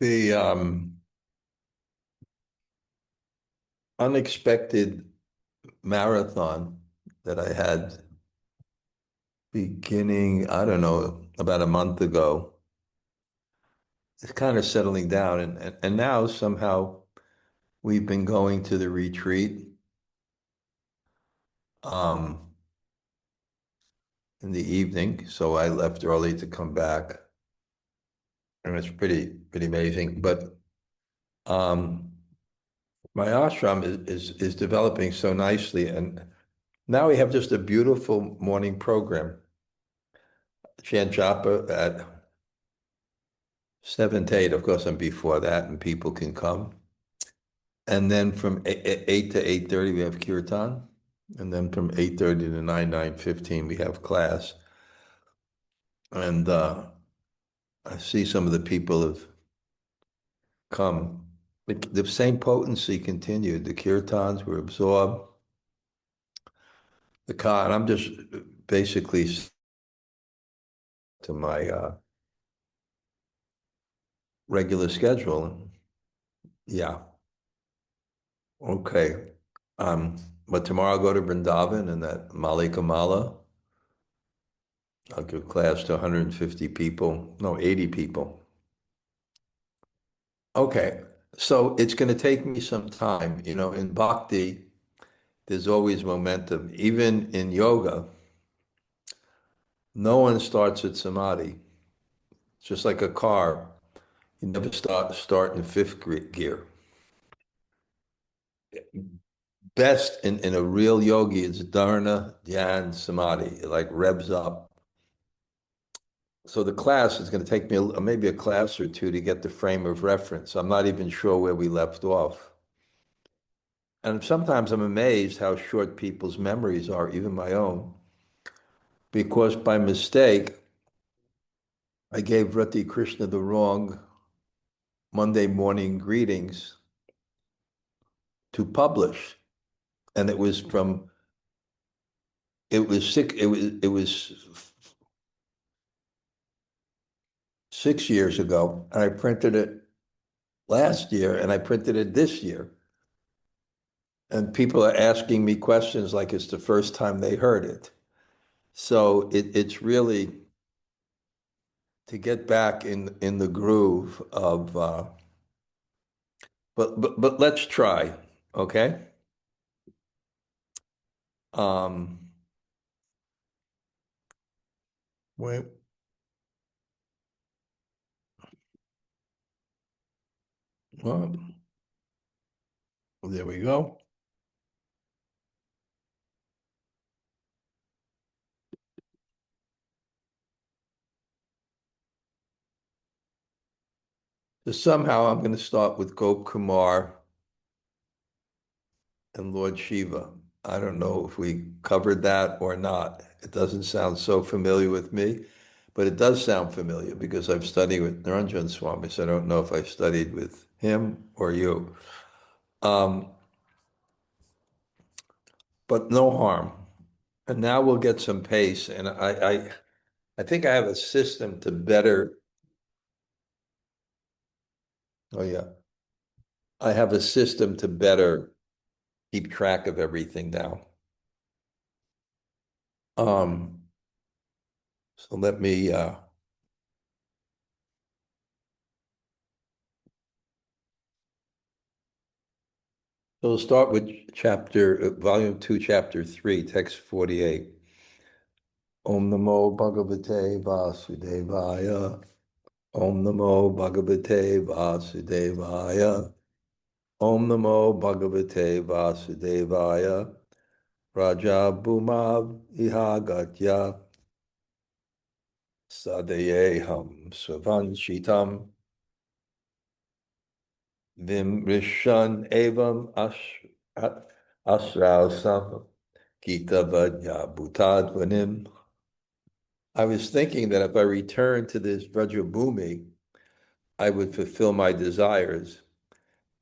The unexpected marathon that I had beginning, I don't know, about a month ago, is kind of settling down. And now somehow we've been going to the retreat um, in the evening. So I left early to come back. And it's pretty amazing. But um, my ashram is developing so nicely. And now we have just a beautiful morning program. Chant Japa at 7 to 8. Of course, I'm before that, and people can come. And then from 8 to 8:30, we have kirtan. And then from 8:30 to 9:15, we have class. And I see some of the people have come. The same potency continued. The kirtans were absorbed. And I'm just basically to my regular schedule. Yeah. Okay. But tomorrow I'll go to Vrindavan and that Malika Mala. I'll give class to 150 people, no, 80 people. Okay. So it's going to take me some time. In bhakti, there's always momentum. Even in yoga, no one starts at samadhi. It's just like a car. You never start in fifth gear. Best in a real yogi is dharana, dhyan, samadhi. It like revs up. So the class is going to take me maybe a class or two to get the frame of reference. I'm not even sure where we left off. And sometimes I'm amazed how short people's memories are, even my own, because by mistake, I gave Rati Krishna the wrong Monday morning greetings to publish. And it was 6 years ago, and I printed it last year, and I printed it this year. And people are asking me questions like it's the first time they heard it. So it's really to get back in the groove of, but let's try, okay? Um, wait, well, there we go. So somehow I'm going to start with Gop Kumar and Lord Shiva. I don't know if we covered that or not. It doesn't sound so familiar with me, but it does sound familiar because I've studied with Dhanurdhara Swami, so I don't know if I studied with him or you. Um, but no harm. And now we'll get some pace. And I think I have a system to better, oh yeah, I have a system to better keep track of everything now. Um, so let me, so we'll start with volume 2, chapter 3, text 48. Om Namo Bhagavate Vasudevaya. Om Namo Bhagavate Vasudevaya. Om Namo Bhagavate Vasudevaya. Vraja-bhūmāv ihāgatya. Sādhaye sva-vāñchitam. Vimṛśann evam aśrauṣaṁ gīta-vādyādbhuta-dhvanim. I was thinking that if I returned to this Vraja-bhūmi, I would fulfill my desires.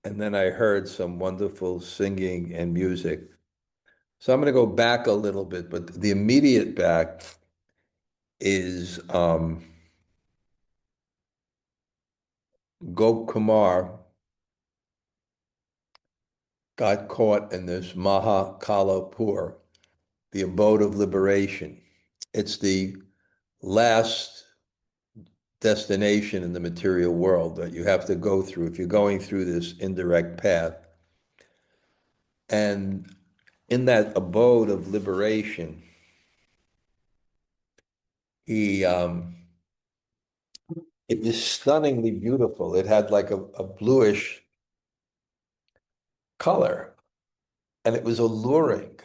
And then I heard some wonderful singing and music. So I'm going to go back a little bit, but the immediate back is Gopkumar got caught in this Mahakalapur, the abode of liberation. It's the last destination in the material world that you have to go through if you're going through this indirect path. And in that abode of liberation, it was stunningly beautiful. It had like a bluish color, and it was alluring.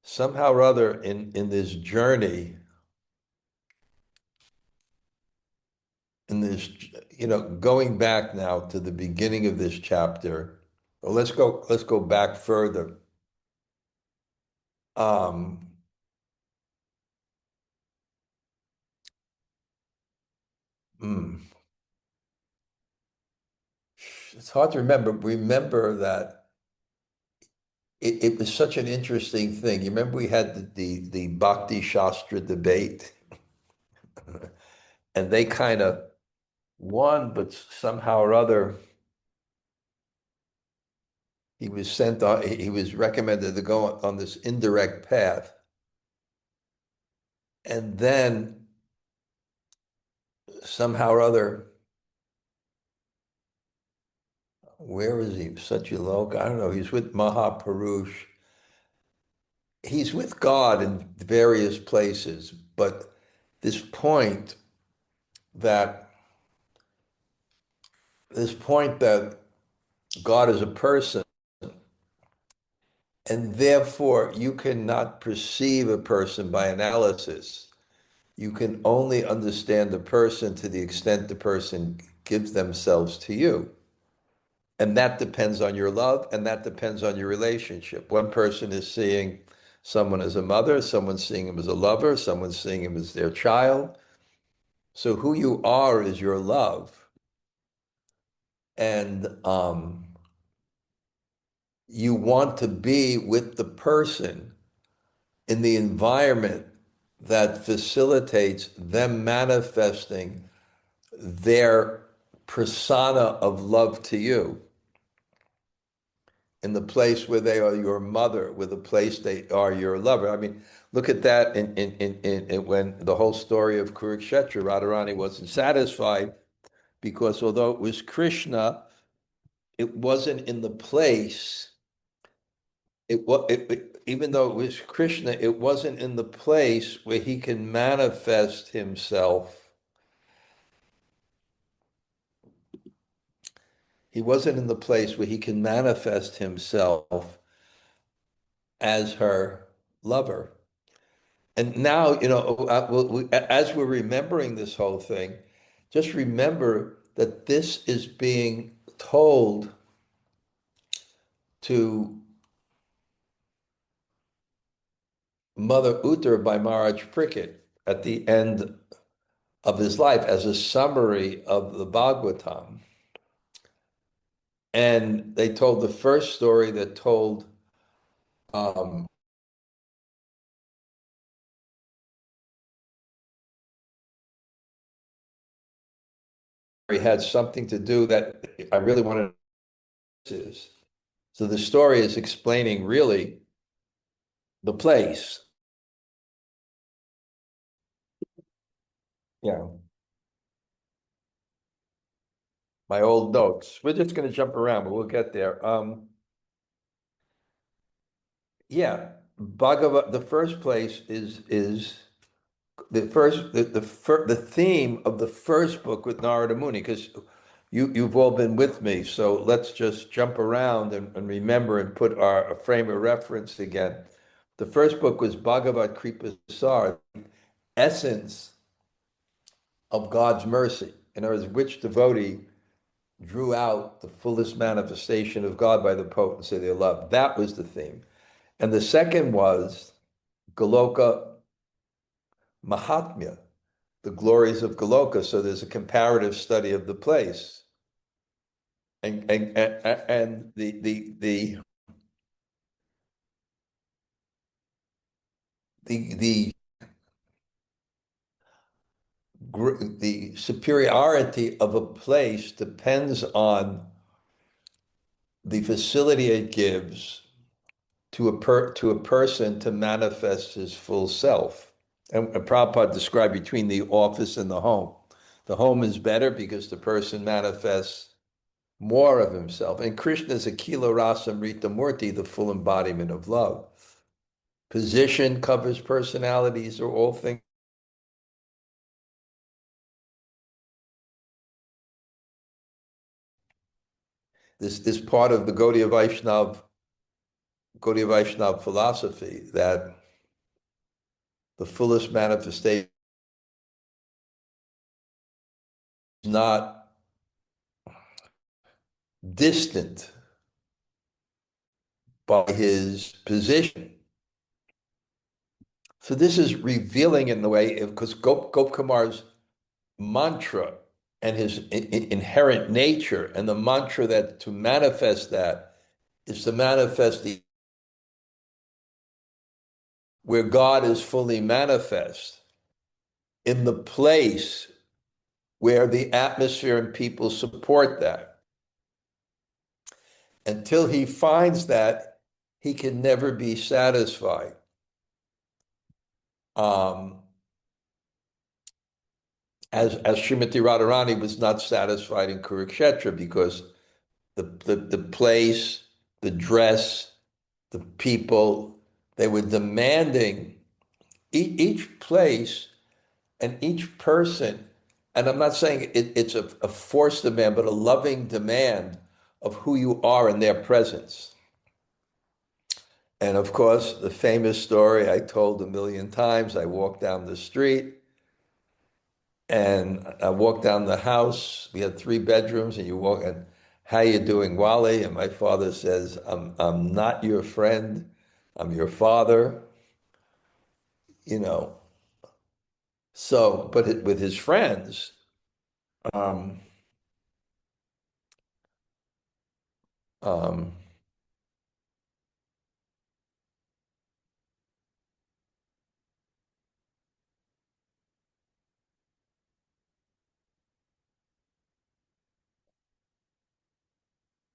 Somehow or other, in this journey, in this, going back now to the beginning of this chapter. Well, let's go back further. Um, hmm, it's hard to remember. Remember that it was such an interesting thing. You remember we had the Bhakti Shastra debate, and they kind of won, but somehow or other, he was sent on. He was recommended to go on this indirect path, and then somehow or other, where is he? Satyalok? I don't know. He's with Mahapurush. He's with God in various places, but this point that this point that God is a person, and therefore you cannot perceive a person by analysis. You can only understand the person to the extent the person gives themselves to you. And that depends on your love, and that depends on your relationship. One person is seeing someone as a mother, someone's seeing him as a lover, someone's seeing him as their child. So who you are is your love. And you want to be with the person in the environment that facilitates them manifesting their persona of love to you, in the place where they are your mother, with the place they are your lover. I mean, look at that in when the whole story of Kurukshetra, Radharani wasn't satisfied because although it was Krishna, it wasn't in the place. Even though it was Krishna, it wasn't in the place where he can manifest himself. He wasn't in the place where he can manifest himself as her lover. And now, as we're remembering this whole thing, just remember that this is being told to Mother Uttara by Maharaj Parikshit at the end of his life as a summary of the Bhagavatam. And they told the first story that told um, it had something to do that I really wanted to. So the story is explaining really the place. Yeah, my old notes. We're just going to jump around, but we'll get there. Yeah, Bhagavad. The first place is the theme of the first book with Narada Muni, because you've all been with me. So let's just jump around and remember and put our a frame of reference again. The first book was Bhagavad Kripa Sar, essence of God's mercy. In other words, which devotee drew out the fullest manifestation of God by the potency of their love. That was the theme. And the second was Goloka Mahatmya, the glories of Goloka. So there's a comparative study of the place. And the the superiority of a place depends on the facility it gives to a person to manifest his full self. And Prabhupada described between the office and the home. The home is better because the person manifests more of himself. And Krishna is Akila Rasamrita Murti, the full embodiment of love. Position covers personalities or all things. This part of the Gaudiya Vaishnav philosophy that the fullest manifestation is not distant by his position. So this is revealing in the way, because Gop Kumar's mantra and his inherent nature, and the mantra that to manifest that is to manifest where God is fully manifest in the place where the atmosphere and people support that. Until he finds that, he can never be satisfied. As Srimati Radharani was not satisfied in Kurukshetra because the place, the dress, the people, they were demanding each place and each person. And I'm not saying it's a forced demand, but a loving demand of who you are in their presence. And of course, the famous story I told a million times, I walked down the street and I walked down the house. We had 3 bedrooms, and you walk and, how you doing, Wally? And my father says, I'm not your friend, I'm your father. So, but with his friends, um, um,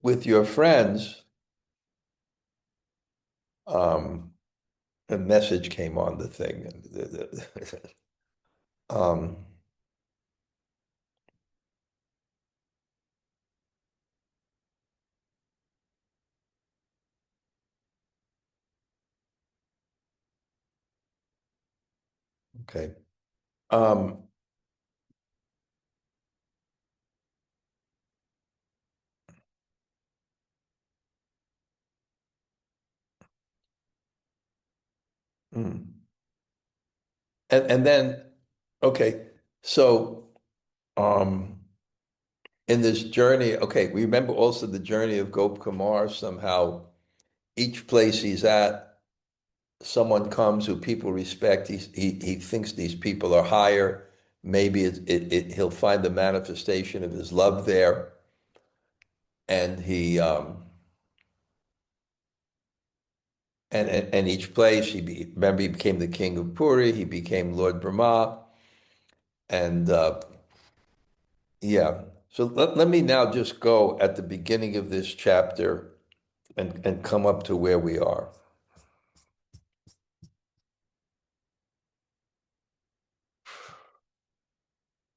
with your friends, a message came on the thing. um, okay. Um, mm. And then, okay, so um, in this journey, okay, we remember also the journey of Gop Kumar. Somehow, each place he's at, someone comes who people respect. He thinks these people are higher. Maybe he'll find the manifestation of his love there, and and each place remember he became the king of Puri. He became Lord Brahma, and yeah. So let me now just go at the beginning of this chapter and come up to where we are.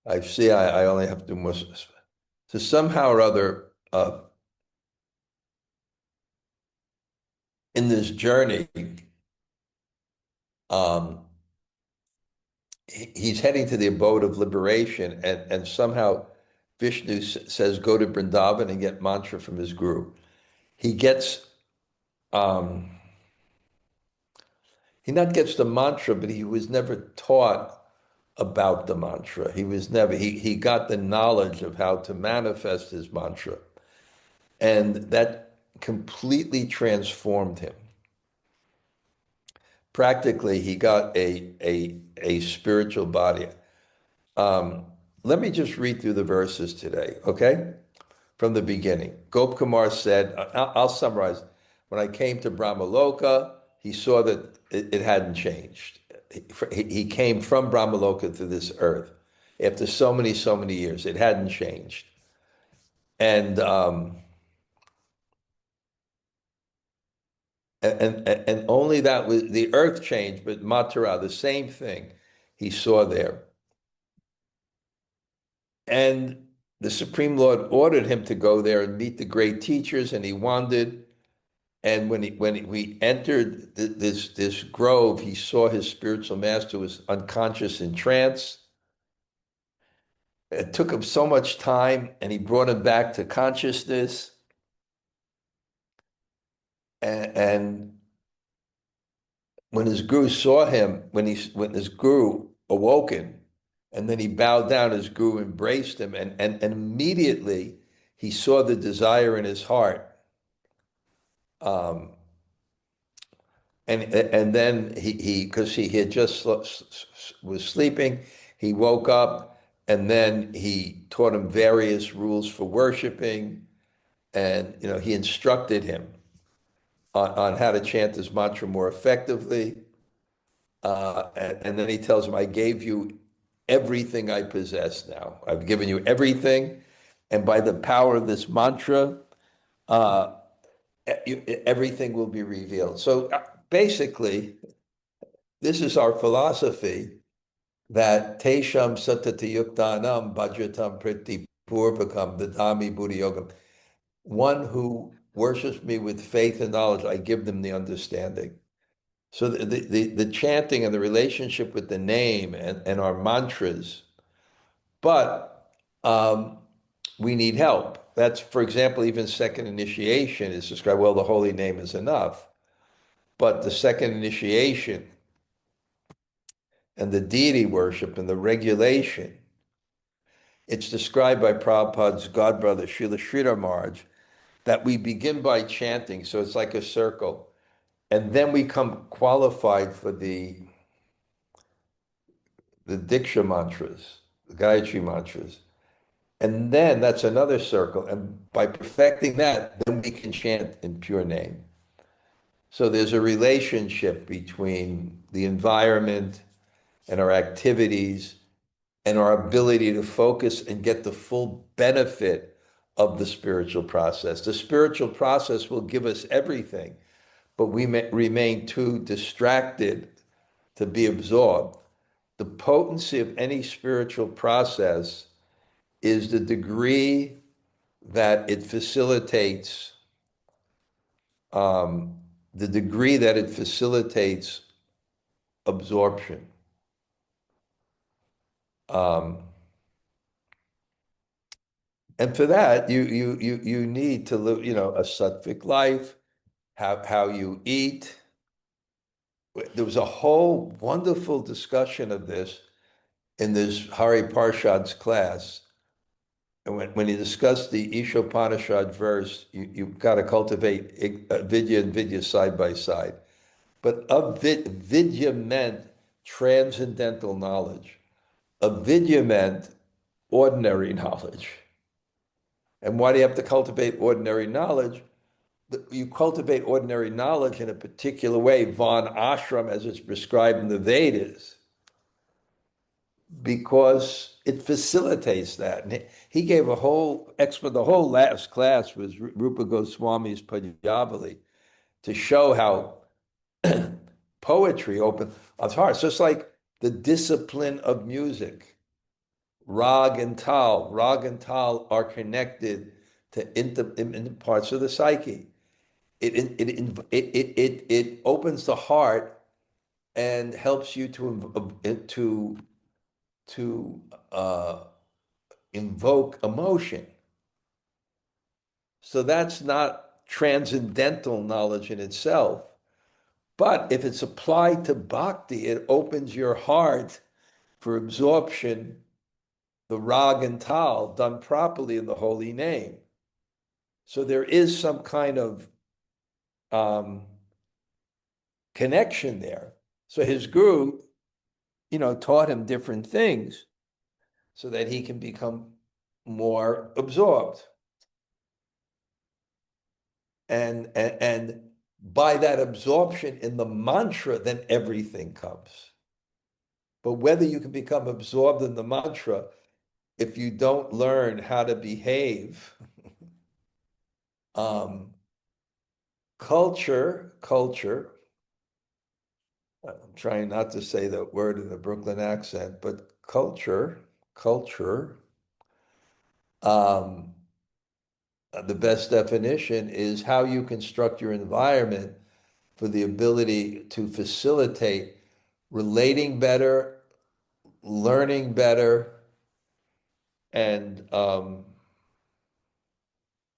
I see I only have to do more. So somehow or other, in this journey, um, he's heading to the abode of liberation, and somehow Vishnu says, go to Vrindavan and get mantra from his guru. He gets, um, he not gets the mantra, but he was never taught about the mantra. He got the knowledge of how to manifest his mantra. And that completely transformed him. Practically, he got a spiritual body. Let me just read through the verses today, okay? From the beginning. Gop Kumar said, I'll summarize. When I came to Brahmaloka, he saw that it hadn't changed. He came from Brahmaloka to this earth. after so many years. It hadn't changed. And and only that was the earth changed, but Matara, the same thing he saw there. And the Supreme Lord ordered him to go there and meet the great teachers, and he wandered. And we entered this grove, he saw his spiritual master was unconscious in trance. It took him so much time, and he brought him back to consciousness. And when his guru saw him, when his guru awoken, and then he bowed down, his guru embraced him, and immediately he saw the desire in his heart. And then he because he had just was sleeping, he woke up, and then he taught him various rules for worshiping, and he instructed him on how to chant his mantra more effectively. And then he tells him, I gave you everything I possess now. I've given you everything. And by the power of this mantra, everything will be revealed. So basically, this is our philosophy that Tesham Satati Yuktanam Bhajatam Priti Purvakam Dadami Buddhi Yogam. One who worships me with faith and knowledge, I give them the understanding. So the chanting and the relationship with the name and our mantras, but we need help. That's, for example, even second initiation is described, well, the holy name is enough. But the second initiation and the deity worship and the regulation, it's described by Prabhupada's godbrother, Srila Sridhar Maharaj, that we begin by chanting, so it's like a circle, and then we come qualified for the Diksha mantras, the Gayatri mantras. And then that's another circle. And by perfecting that, then we can chant in pure name. So there's a relationship between the environment and our activities and our ability to focus and get the full benefit of the spiritual process. The spiritual process will give us everything, but we may remain too distracted to be absorbed. The potency of any spiritual process is the degree that it facilitates absorption. And for that, you need to live, a sattvic life, how you eat. There was a whole wonderful discussion of this in this Hari Parshad's class. And when he discussed the Ishopanishad verse, you've got to cultivate vidya and vidya side by side. But vidya meant transcendental knowledge. Avidya meant ordinary knowledge. And why do you have to cultivate ordinary knowledge? You cultivate ordinary knowledge in a particular way, van ashram, as it's prescribed in the Vedas, because it facilitates that. And he gave a whole the whole last class was Rupa Goswami's Padyavali to show how poetry opens our hearts, just like the discipline of music. Rag and tal are connected to in parts of the psyche. It opens the heart and helps you to invoke emotion. So that's not transcendental knowledge in itself. But if it's applied to bhakti, it opens your heart for absorption, the rag and tal done properly in the holy name. So there is some kind of connection there. So his guru, taught him different things so that he can become more absorbed. And by that absorption in the mantra, then everything comes. But whether you can become absorbed in the mantra, if you don't learn how to behave, um, culture, I'm trying not to say that word in a Brooklyn accent, but culture, um, the best definition is how you construct your environment for the ability to facilitate relating better, learning better, and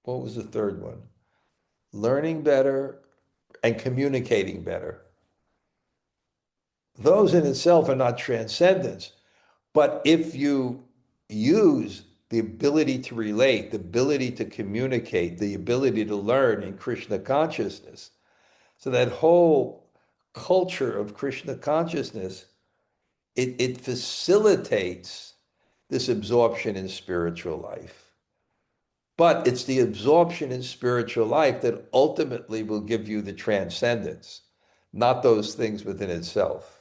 what was the third one? Learning better and communicating better. Those in itself are not transcendence, but if you use the ability to relate, the ability to communicate, the ability to learn in Krishna consciousness, so that whole culture of Krishna consciousness, it facilitates this absorption in spiritual life. But it's the absorption in spiritual life that ultimately will give you the transcendence, not those things within itself.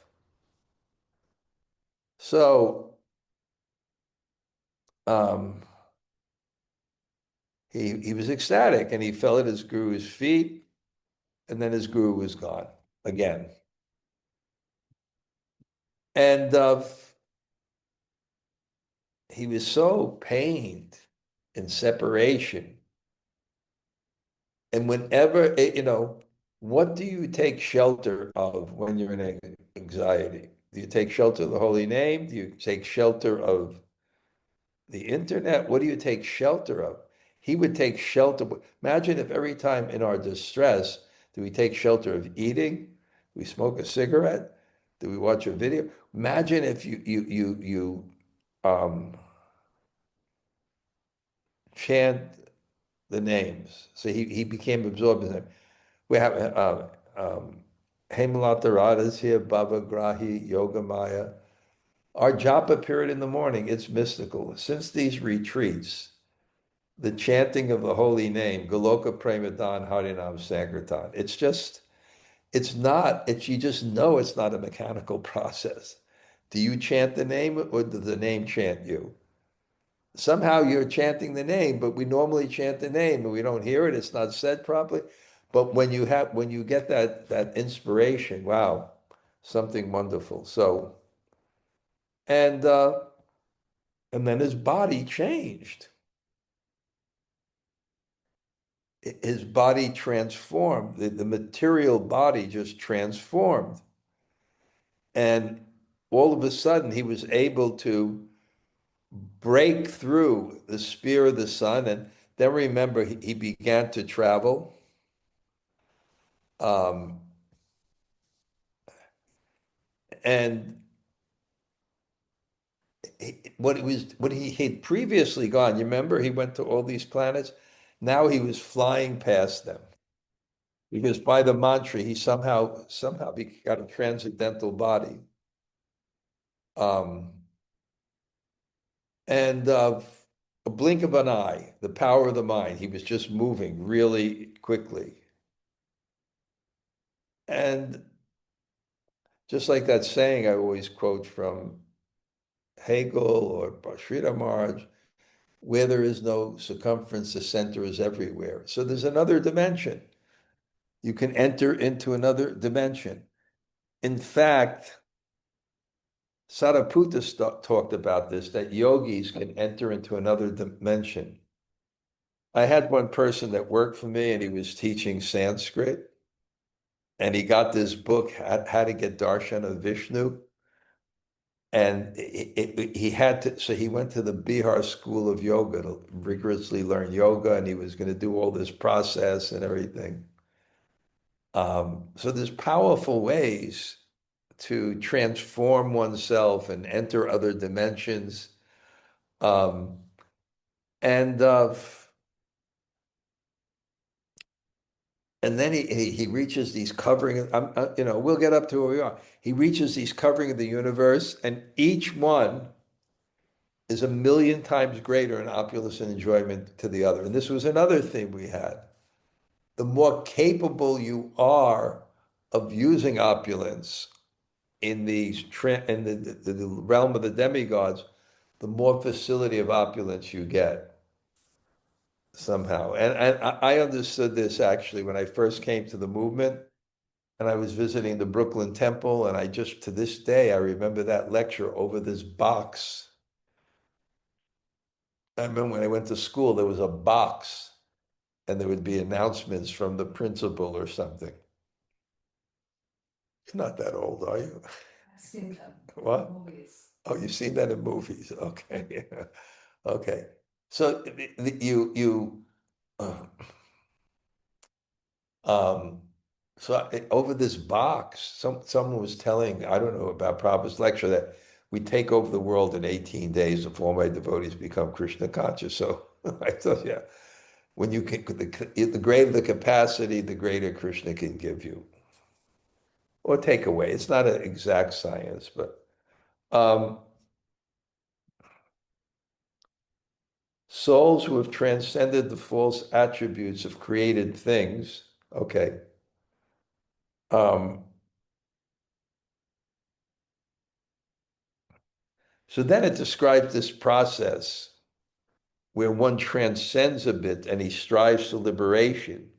So um, he was ecstatic, and he fell at his guru's feet, and then his guru was gone again. And he was so pained in separation. And whenever, what do you take shelter of when you're in anxiety? Do you take shelter of the holy name? Do you take shelter of the internet? What do you take shelter of? He would take shelter. Imagine if every time in our distress, do we take shelter of eating? Do we smoke a cigarette? Do we watch a video? Imagine if you chant the names. So he became absorbed in them. We have Hemalata Radha's here, Baba Grahi, Yoga Maya. Our japa period in the morning, it's mystical. Since these retreats, the chanting of the holy name, Goloka Premadan Harinam Sankirtan, you just know it's not a mechanical process. Do you chant the name or does the name chant you? Somehow you're chanting the name, but we normally chant the name and we don't hear it. It's not said properly. But when you get that inspiration, wow, something wonderful. So, and uh, and then his body changed. His body transformed. The material body just transformed. And all of a sudden he was able to break through the spear of the sun. And then remember, he began to travel. Um, and what he had previously gone, you remember he went to all these planets. Now he was flying past them because by the mantra he somehow got a transcendental body. Um, and a blink of an eye, the power of the mind. He was just moving really quickly. And just like that saying I always quote from Hegel or Sridhar Maharaj, where there is no circumference, the center is everywhere. So there's another dimension. You can enter into another dimension. In fact, Sariputta talked about this, that yogis can enter into another dimension. I had one person that worked for me and he was teaching Sanskrit and he got this book, How to Get Darshan of Vishnu. And he had to, so he went to the Bihar School of Yoga to rigorously learn yoga, and he was going to do all this process and everything. So there's powerful ways to transform oneself and enter other dimensions. Um, and and then he reaches these covering. We'll get up to where we are. He reaches these covering of the universe, and each one is a million times greater in opulence and enjoyment to the other. And this was another thing we had. The more capable you are of using opulence, in the realm of the demigods, the more facility of opulence you get somehow. And I understood this actually when I first came to the movement and I was visiting the Brooklyn Temple, and I just to this day I remember that lecture over this box. I remember when I went to school, there was a box and there would be announcements from the principal or something. You're not that old, are you? I've seen them What? in movies. Oh, you've seen that in movies. Okay. Okay. So uh, um, over this box, someone was telling, I don't know about Prabhupada's lecture, that we take over the world in 18 days if all my devotees become Krishna-katha. So I thought, yeah, when you can, the greater the capacity, the greater Krishna can give you or take away. It's not an exact science, but um, souls who have transcended the false attributes of created things, okay, um, so then it describes this process where one transcends a bit and he strives for liberation.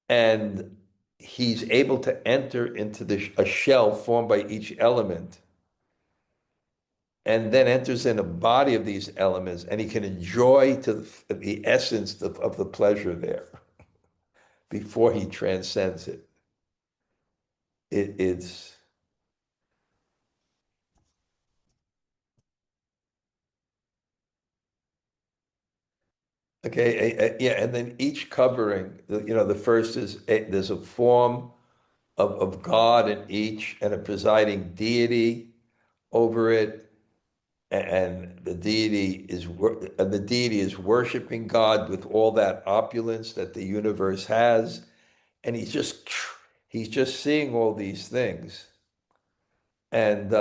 And he's able to enter into a shell formed by each element and then enters in a body of these elements, and he can enjoy to the essence of the pleasure there before he transcends it. It's okay, yeah, and then each covering, the first is there's a form of God in each and a presiding deity over it, and the deity is worshiping God with all that opulence that the universe has, and he's just seeing all these things, and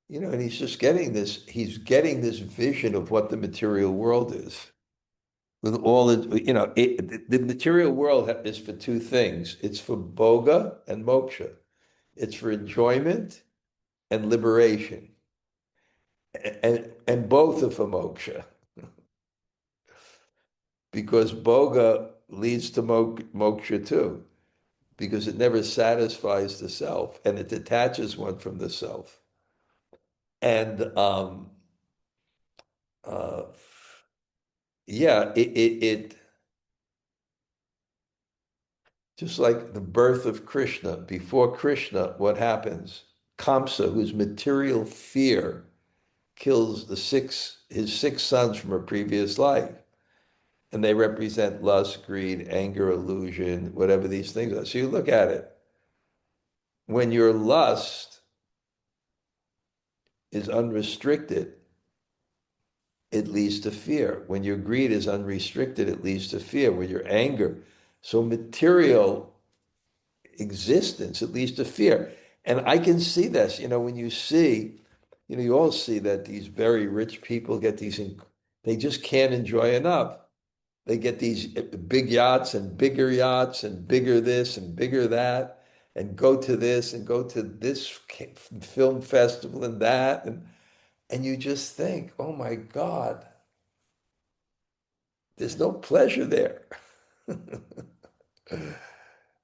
and he's getting this vision of what the material world is. With all the material world is for two things. It's for boga and moksha. It's for enjoyment and liberation. And both are for moksha. Because boga leads to moksha too. Because it never satisfies the self and it detaches one from the self. And uh, yeah, it just like the birth of Krishna. Before Krishna, what happens? Kamsa, whose material fear kills his six sons from a previous life. And they represent lust, greed, anger, illusion, whatever these things are. So you look at it. When your lust is unrestricted, it leads to fear. When your greed is unrestricted, it leads to fear. When your anger, so material existence, it leads to fear. And I can see this, when you see, you all see that these very rich people get they just can't enjoy enough. They get these big yachts and bigger this and bigger that, and go to this and go to this film festival and that. And you just think, oh my God, there's no pleasure there.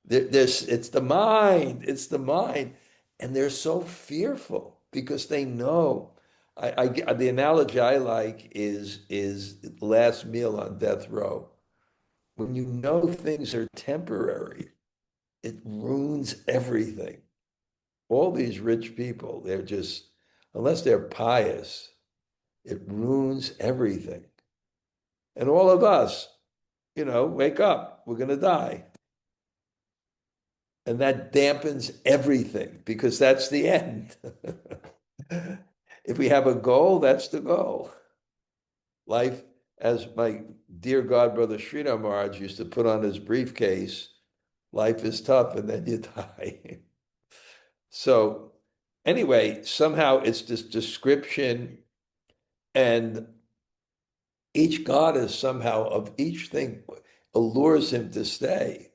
It's the mind. And they're so fearful because they know. The analogy I like is last meal on death row. When you know things are temporary, it ruins everything. All these rich people, they're just, unless they're pious, it ruins everything. And all of us, wake up, we're going to die. And that dampens everything because that's the end. If we have a goal, that's the goal. Life, as my dear God brother Sridhar Maharaj used to put on his briefcase, life is tough and then you die. So anyway, somehow it's this description, and each goddess somehow of each thing allures him to stay.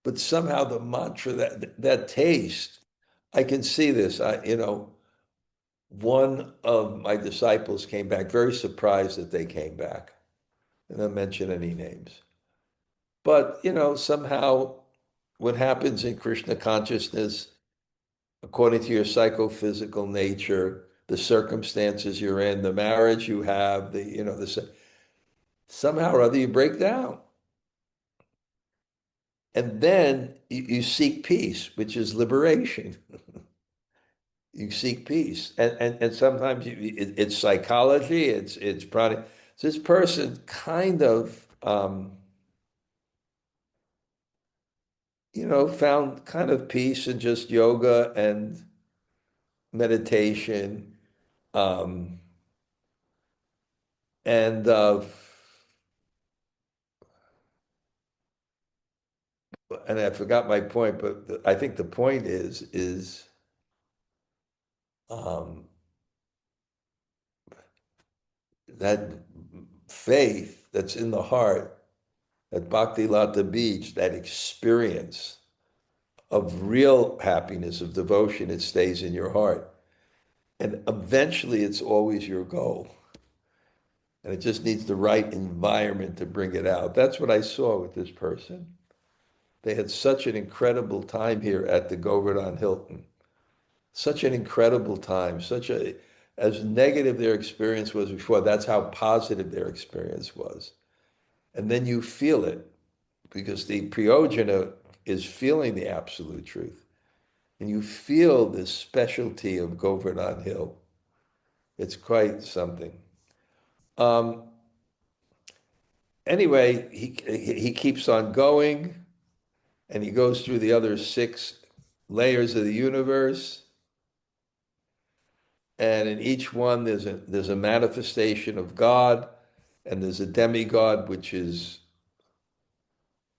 but somehow the mantra, that taste, I can see this. One of my disciples came back, very surprised that they came back. And I don't mention any names. But, somehow what happens in Krishna consciousness, according to your psychophysical nature, the circumstances you're in, the marriage you have, somehow or other you break down. And then you seek peace, which is liberation. You seek peace. And sometimes it's psychology, it's product. So this person kind of, found kind of peace in just yoga and meditation. Um, and and I forgot my point, but I think the point is um, that faith that's in the heart, that bhakti lata beach, that experience of real happiness, of devotion, it stays in your heart. And eventually it's always your goal. And it just needs the right environment to bring it out. That's what I saw with this person. They had such an incredible time here at the Govardhan Hilton. Such an incredible time, as negative their experience was before, that's how positive their experience was. And then you feel it because the Priyojana is feeling the absolute truth. And you feel this specialty of Govardhan Hill. It's quite something. Um, anyway, he keeps on going, and he goes through the other 6 layers of the universe. And in each one, there's a manifestation of God, and there's a demigod which is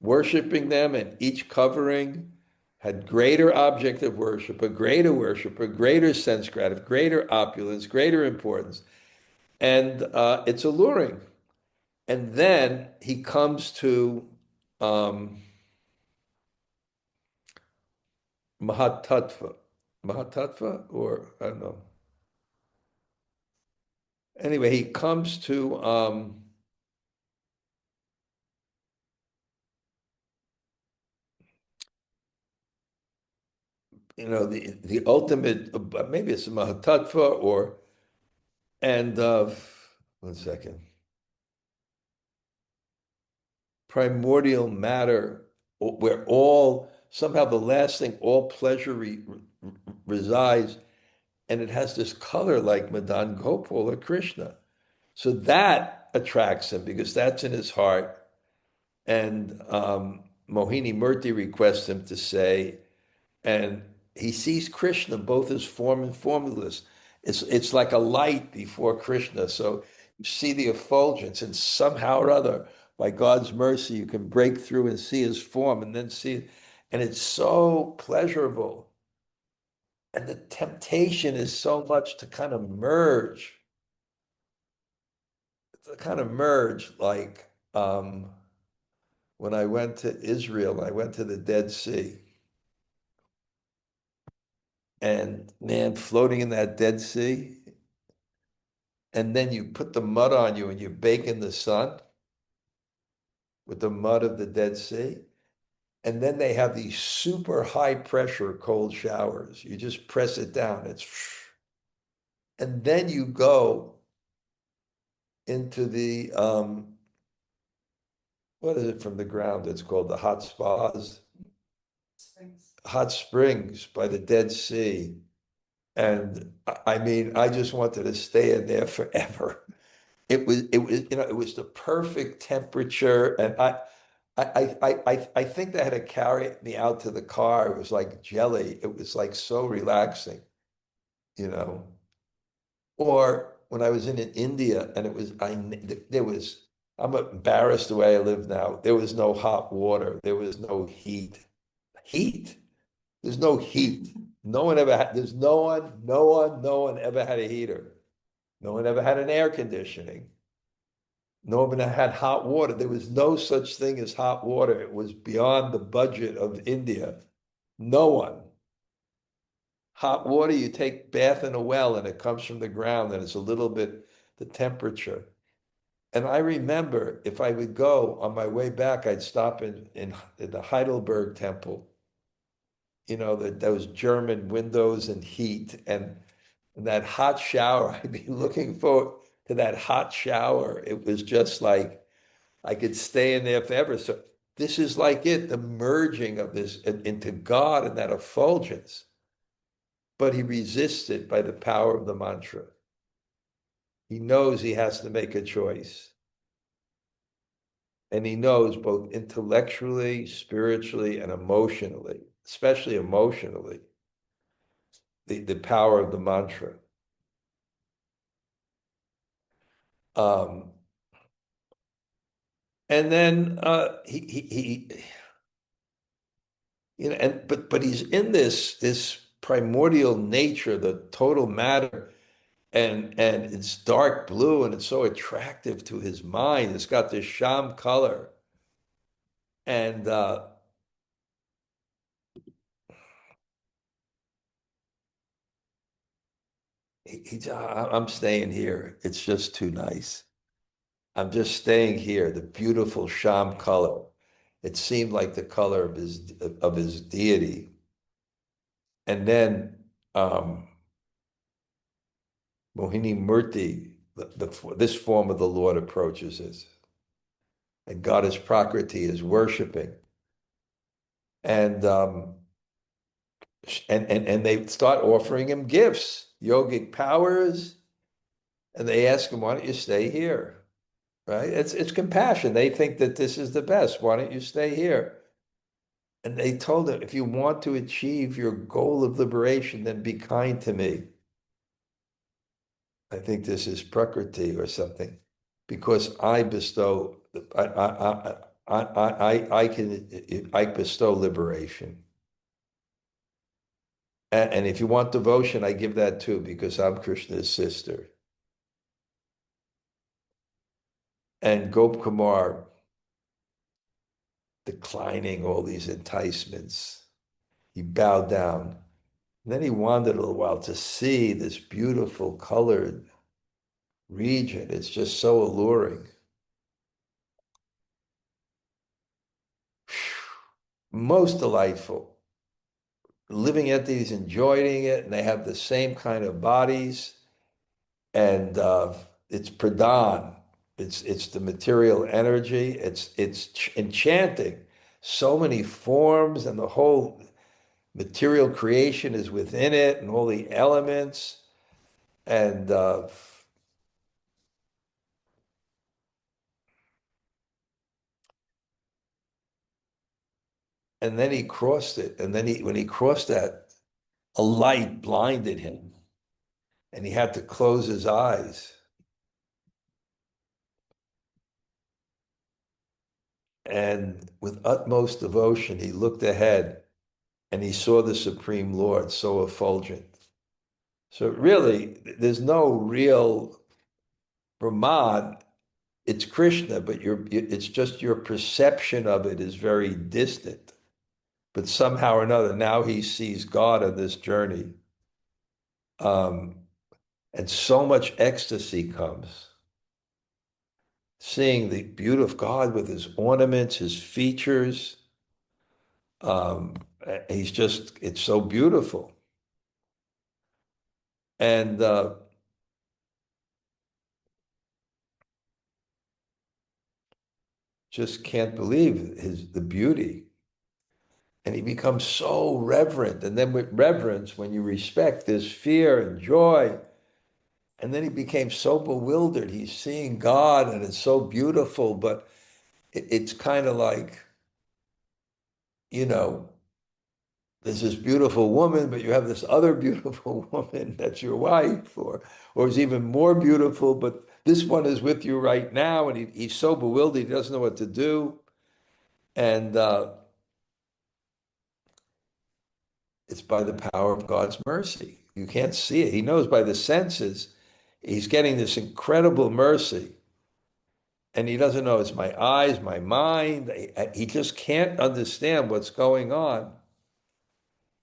worshiping them, and each covering had greater object of worship, a greater sense gratification, greater opulence, greater importance. And it's alluring. And then he comes to um, Mahatattva. Mahatattva, or I don't know. Anyway, he comes to the ultimate, maybe it's a Mahatattva, and 1 second, primordial matter, where somehow the last thing, all pleasure resides, and it has this color like Madan Gopal or Krishna. So that attracts him because that's in his heart. And Mohini Murti requests him to say, and he sees Krishna both as form and formless. It's like a light before Krishna. So you see the effulgence, and somehow or other, by God's mercy, you can break through and see his form, and then see it. And it's so pleasurable. And the temptation is so much to kind of merge, like when I went to Israel, I went to the Dead Sea. And man, floating in that Dead Sea, and then you put the mud on you and you bake in the sun with the mud of the Dead Sea. And then they have these super high pressure cold showers. You just press it down. And then you go into the what is it from the ground? It's called the hot spas, hot springs by the Dead Sea. And I mean, I just wanted to stay in there forever. It was the perfect temperature, and I think they had to carry me out to the car. It was like jelly. It was like so relaxing, you know. Or when I was in India, and there was, I'm embarrassed the way I live now. There was no hot water. There was no heat. Heat. There's no heat. No one ever had. There's no one ever had a heater. No one ever had an air conditioning. no one had hot water. There was no such thing as hot water. It was beyond the budget of India. No one. Hot water, you take bath in a well and it comes from the ground and it's a little bit the temperature. And I remember if I would go on my way back, I'd stop in the Heidelberg Temple, those German windows and heat and that hot shower. I'd be looking forward to that hot shower. It was just like I could stay in there forever. So this is like it, the merging of this into God and that effulgence. But he resists it by the power of the mantra. He knows he has to make a choice. And he knows both intellectually, spiritually, and emotionally, especially emotionally, the power of the mantra. And then but he's in this primordial nature, the total matter, and it's dark blue and it's so attractive to his mind. It's got this sham color, and I'm staying here. It's just too nice. I'm just staying here. The beautiful sham color. It seemed like the color of his deity. And then Mohini Murti, this form of the Lord approaches us. And Goddess Prakriti is worshiping. And they start offering him gifts, yogic powers, and they ask him, why don't you stay here? Right? It's compassion. They think that this is the best. Why don't you stay here? And they told him, if you want to achieve your goal of liberation, then be kind to me. I think this is Prakriti or something, because I bestow, I bestow liberation. And if you want devotion, I give that too, because I'm Krishna's sister. And Gop Kumar, declining all these enticements, he bowed down. And then he wandered a little while to see this beautiful colored region. It's just so alluring. Most delightful. Living entities enjoying it, and they have the same kind of bodies. And it's pradhan. It's the material energy. It's enchanting. So many forms, and the whole material creation is within it, and all the elements. And then he crossed it. And then when he crossed that, a light blinded him, and he had to close his eyes. And with utmost devotion, he looked ahead and he saw the Supreme Lord so effulgent. So really, there's no real Brahman. It's Krishna, but it's just your perception of it is very distant. But somehow or another, now he sees God on this journey. And so much ecstasy comes. Seeing the beauty of God with his ornaments, his features. It's so beautiful. And just can't believe the beauty. And he becomes so reverent. And then with reverence, when you respect, there's fear and joy. And then he became so bewildered. He's seeing God and it's so beautiful, but it's kind of like, you know, there's this beautiful woman, but you have this other beautiful woman that's your wife, or is even more beautiful, but this one is with you right now. And he's so bewildered, he doesn't know what to do. And it's by the power of God's mercy. You can't see it. He knows by the senses, he's getting this incredible mercy. and he doesn't know it's my eyes, my mind. He just can't understand what's going on.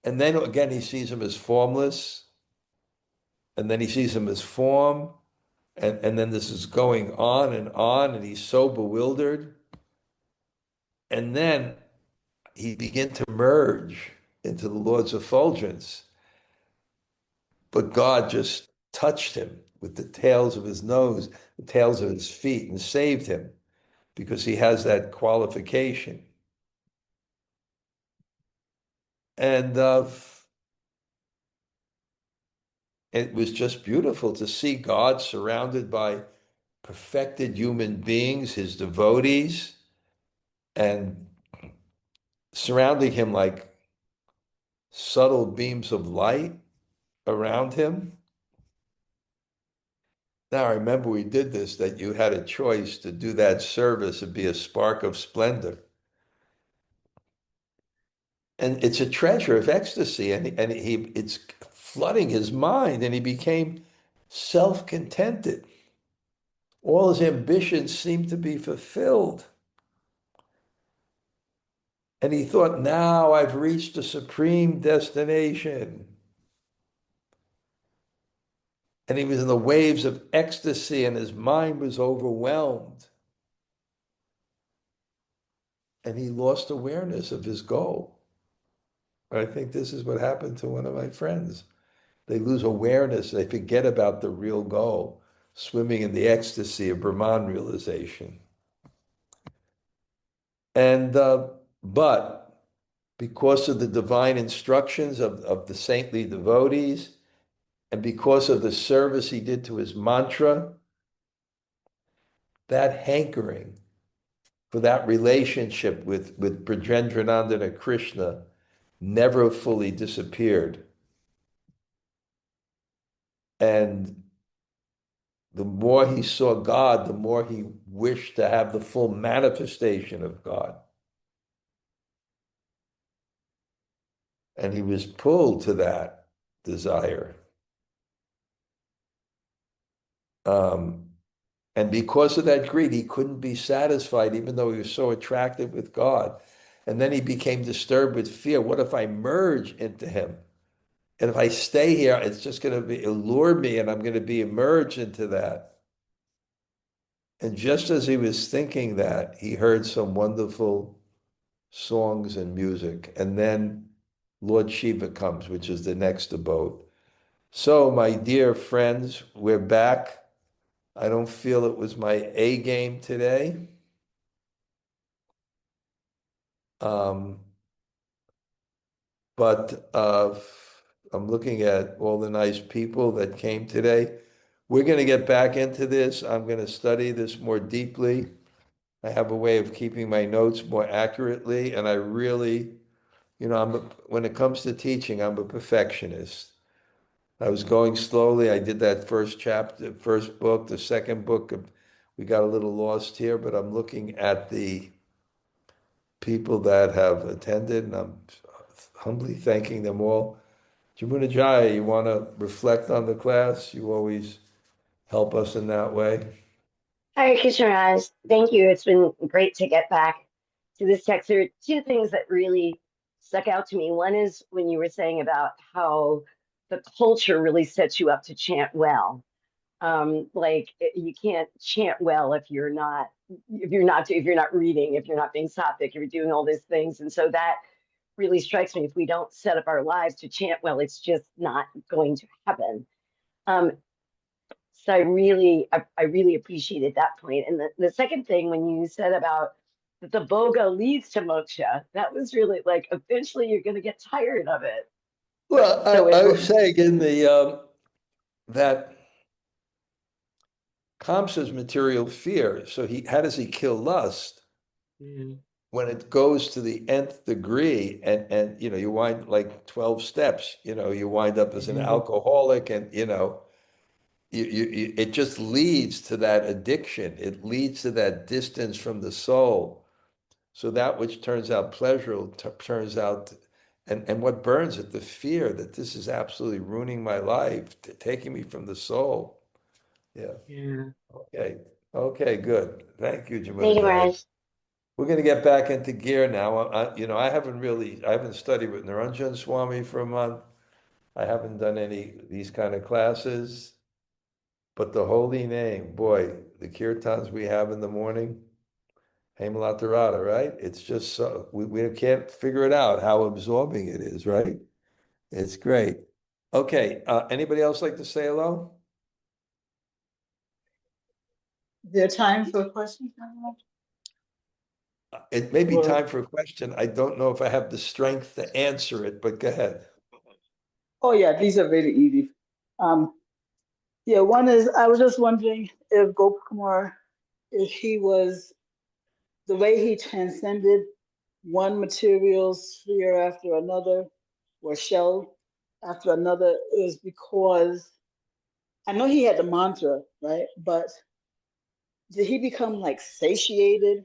And then again, he sees him as formless, and then he sees him as form, and then this is going on, and he's so bewildered. And then he began to merge into the Lord's effulgence. But God just touched him with the tails of his nose, the tails of his feet, and saved him because he has that qualification. And it was just beautiful to see God surrounded by perfected human beings, his devotees, and surrounding him like subtle beams of light around him. Now, I remember we did this, that you had a choice to do that service and be a spark of splendor. And it's a treasure of ecstasy, and it's flooding his mind, and he became self-contented. All his ambitions seemed to be fulfilled. And he thought, now I've reached a supreme destination. And he was in the waves of ecstasy, and his mind was overwhelmed. And he lost awareness of his goal. I think this is what happened to one of my friends. They lose awareness. They forget about the real goal, swimming in the ecstasy of Brahman realization. And but because of the divine instructions of the saintly devotees, and because of the service he did to his mantra, that hankering for that relationship with Brajendranandana and Krishna never fully disappeared. And the more he saw God, the more he wished to have the full manifestation of God. And he was pulled to that desire. Um, and because of that greed, he couldn't be satisfied, even though he was so attracted with God. And then he became disturbed with fear. What if I merge into him? And if I stay here, it's just going to allure me, and I'm going to be immersed into that. And just as he was thinking that, he heard some wonderful songs and music. And then Lord Shiva comes, which is the next abode. So, my dear friends, we're back. I don't feel it was my A game today. Um, but I'm looking at all the nice people that came today. We're going to get back into this. I'm going to study this more deeply. I have a way of keeping my notes more accurately, and I really, when it comes to teaching, I'm a perfectionist. I was going slowly. I did that first chapter, first book, the second book. We got a little lost here, but I'm looking at the people that have attended, and I'm humbly thanking them all. Jamuna Jaya, you want to reflect on the class? You always help us in that way. Hi, Krishna. Thank you. It's been great to get back to this text. There are two things that really stuck out to me. One is when you were saying about how the culture really sets you up to chant well. You can't chant well if you're not reading, if you're not being sattvic, if you're doing all these things. And so that really strikes me. If we don't set up our lives to chant well, it's just not going to happen. Um, so I really appreciated that point. And the second thing, when you said about that the boga leads to moksha, that was really like eventually you're going to get tired of it. Well, So I was saying in the that Kamsa's material fear. So how does he kill lust? Mhm. When it goes to the nth degree, and you wind like 12 steps, you wind up as an alcoholic, and it just leads to that addiction. It leads to that distance from the soul. So that which turns out pleasurable turns out, and what burns it, the fear that this is absolutely ruining my life, taking me from the soul. Yeah. Yeah. Okay. Okay, good. Thank you, Thank you, Jamuna. Raj. We're going to get back into gear now. I haven't studied with Niranjan Swami for a month. I haven't done any these kind of classes, but the holy name, boy, the kirtans we have in the morning, Hemalatarada, right? It's just so we can't figure it out how absorbing it is, right? It's great. Okay, anybody else like to say hello? Is there time for questions? It may be Or, time for a question. I don't know if I have the strength to answer it, but go ahead. oh yeah, these are really easy. Um, yeah, one is I was just wondering if Gopakumar, if he was the way he transcended one material sphere after another or shell after another is because I know he had the mantra, right? But did he become like satiated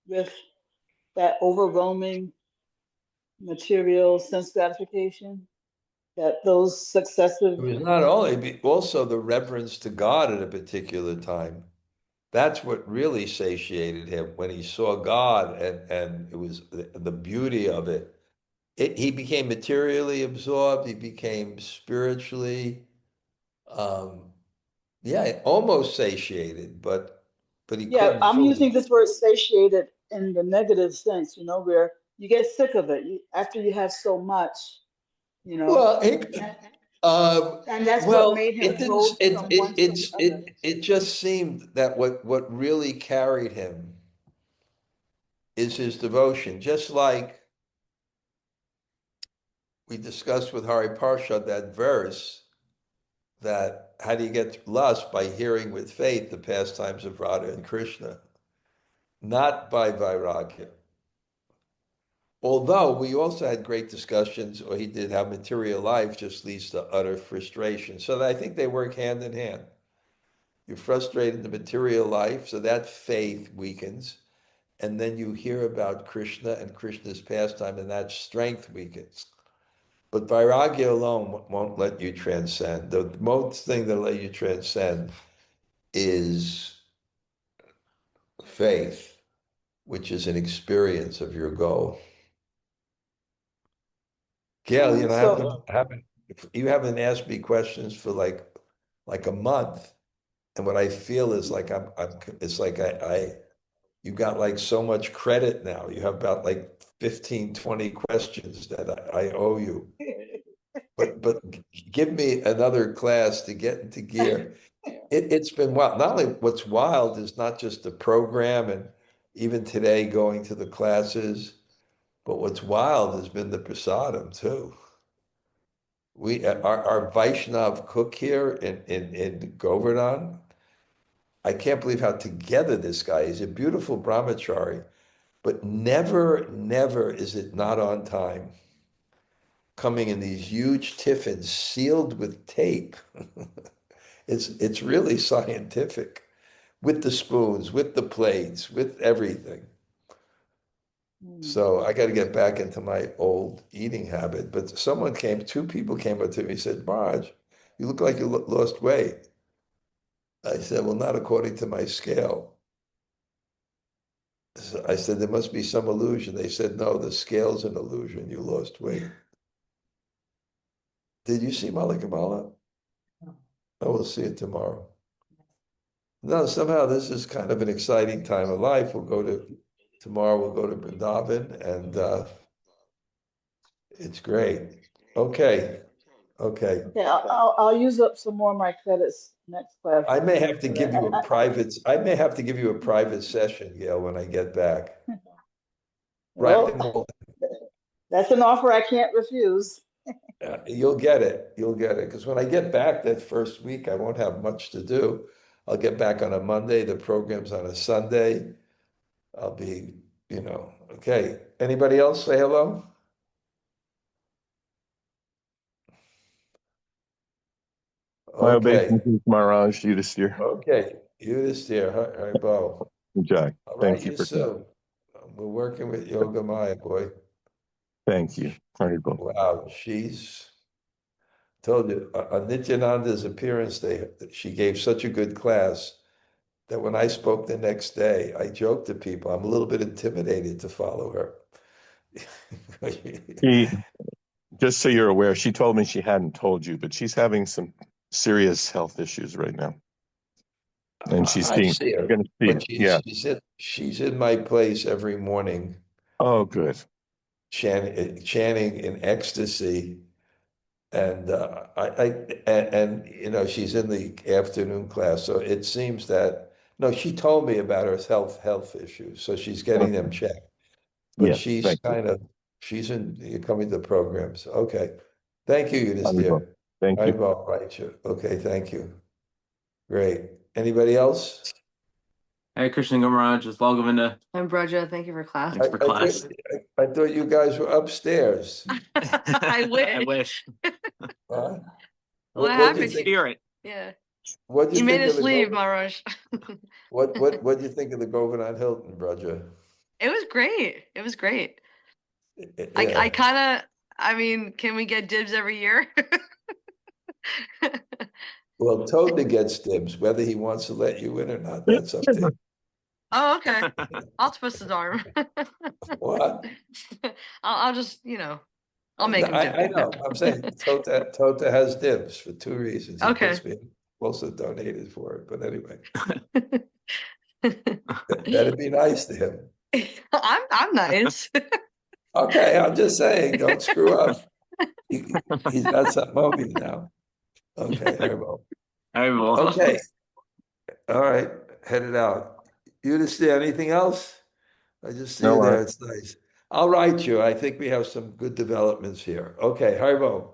with that overwhelming material sense gratification? That those successive. It was not only, also the reverence to God at a particular time. That's what really satiated him when he saw God, and it was the beauty of it. He became materially absorbed. He became spiritually, um, yeah, almost satiated, but he Yeah, couldn't I'm fully. using this word satiated in the negative sense, where you get sick of it after you have so much, you know, Well, and, um, and that's what well, made it him didn't. go from one to the other. It just seemed that what really carried him is his devotion. Just like we discussed with Hari Parshad, that verse that how do you get lust? By hearing with faith the pastimes of Radha and Krishna, not by vairagya. Although we also had great discussions, or he did how material life just leads to utter frustration. So I think they work hand in hand. You're frustrated in the material life, so that faith weakens. And then you hear about Krishna and Krishna's pastime, and that strength weakens. But vairagya alone won't let you transcend. The most thing that let you transcend is faith, which is an experience of your goal. Gail, So you haven't asked me questions for like a month, and what I feel is like it's like you got like so much credit now. You have about like 15, 20 questions that I owe you. But give me another class to get into gear. It's been wild. Not only what's wild is not just the program and even today going to the classes, but what's wild has been the prasadam too. Our Vaishnav cook here in Govardhan, I can't believe how together this guy is. He's a beautiful brahmachari, but never is it not on time. Coming in these huge tiffins sealed with tape. It's really scientific with the spoons, with the plates, with everything. So I got to get back into my old eating habit. But two people came up to me and said, Marge, you look like you lost weight. I said, well, not according to my scale. So I said, there must be some illusion. They said, no, the scale's an illusion. You lost weight. Did you see Malikamala? Oh, we'll see it tomorrow. No, somehow this is kind of an exciting time of life. Tomorrow we'll go to Vrindavan, and it's great. Okay. Okay. okay, I'll use up some more of my credits next class. I may have to But give you a private session, Gail, when I get back. Right. well, that's an offer I can't refuse. You'll get it. You'll get it. Because when I get back that first week, I won't have much to do. I'll get back on a Monday. The program's on a Sunday. I'll be, okay. Anybody else say hello? My Okay. obeisance, Maharaj, Yudhisthira. Okay. You this dear. Hi, Bo. Jack, All right, thank you you for coming. soon. We're working with Yoga Maya, boy. Thank you. Haribol. Wow, she's told you on Nityananda's appearance day, she gave such a good class that when I spoke the next day, I joked to people, I'm a little bit intimidated to follow her. She, just so you're aware, she told me she hadn't told you, but she's having some serious health issues right now. And she's I seeing, see her, gonna see, but yeah. she's in my place every morning, Oh, good. chanting in ecstasy. And she's in the afternoon class, so it seems that no, she told me about her health issues, so she's getting them checked. But Yes, she's thank you. you're coming to programs. Okay, thank you, Eunice Wonderful. dear. Thank I you. will write you. Okay, thank you. Great. Anybody else? Hey, Krishna Maharaj, just welcome into. I'm Vraja. Thank you for class. Thanks for class. I thought you guys were upstairs. I wish. I wish. Huh? What do you happened? think? Spirit. Yeah. What do You you made think us of the leave, Maharaj. what do you think of the Govardhan Hilton, Braja? It was great. It was great. I Yeah. kind of, I mean, can we get dibs every year? Well, Toadna gets dibs, whether he wants to let you in or not, that's up to him. Oh, okay. I'll twist his arm. What? I'll just, I'll make him I dip. know. I'm saying Tota has dibs for two reasons. He Okay. puts me also donated for it, but anyway, that'd be nice to him. I'm nice. Okay, I'm just saying, don't screw up. He's got something over you now. Okay, Herbo. I will. Okay, all right, headed out. Eunice, anything else? I just see No, you there. It's nice. I'll write you. I think we have some good developments here. Okay, Herbo.